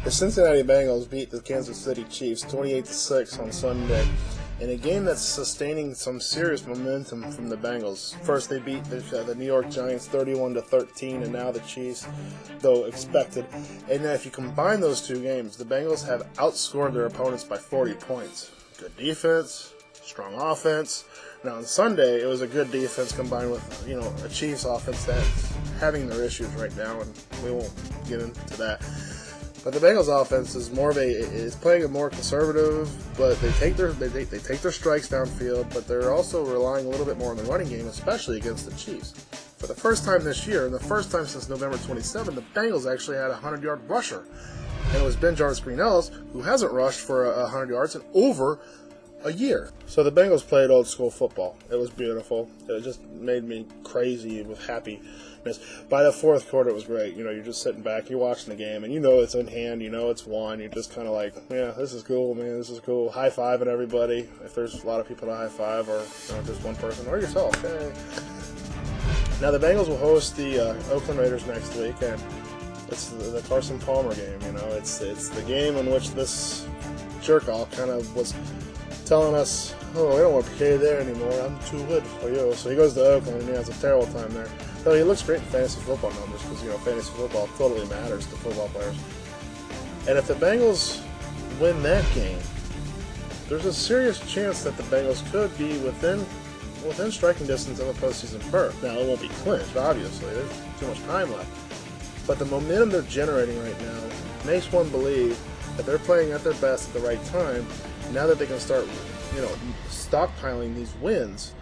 The Cincinnati Bengals beat the Kansas City Chiefs 28-6 on Sunday in a game that's sustaining some serious momentum from the Bengals. First, they beat the New York Giants 31-13, and now the Chiefs, though expected. And then if you combine those two games, the Bengals have outscored their opponents by 40 points. Good defense, strong offense. Now on Sunday, it was a good defense combined with a Chiefs offense that's having their issues right now, and we won't get into that. But the Bengals offense is is playing a more conservative, but they take their strikes downfield, but they're also relying a little bit more on the running game, especially against the Chiefs. For the first time this year, and the first time since November 27, the Bengals actually had a 100-yard rusher. And it was green-ellis, who hasn't rushed for 100 yards in over a year. So the Bengals played old school football. It was beautiful. It just made me crazy with happiness. By the fourth quarter, it was great. You're just sitting back, you're watching the game, and it's in hand, it's won. You're just kind of like, yeah, this is cool, man, this is cool. High-fiving everybody, if there's a lot of people to high-five, or just one person, or yourself. Hey. Now, the Bengals will host the Oakland Raiders next week, and it's the Carson Palmer game. It's the game in which this jerk-off kind of was telling us, oh, I don't want to play there anymore, I'm too good for you. So he goes to Oakland and he has a terrible time there. Though he looks great in fantasy football numbers because, fantasy football totally matters to football players. And if the Bengals win that game, there's a serious chance that the Bengals could be within striking distance of a postseason berth. Now, it won't be clinched, obviously. There's too much time left. But the momentum they're generating right now makes one believe that they're playing at their best at the right time. Now that they can start, stockpiling these wins,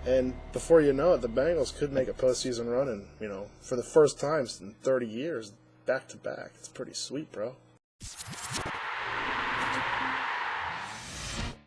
and before you know it, the Bengals could make a postseason run, and for the first time in 30 years, back to back. It's pretty sweet, bro.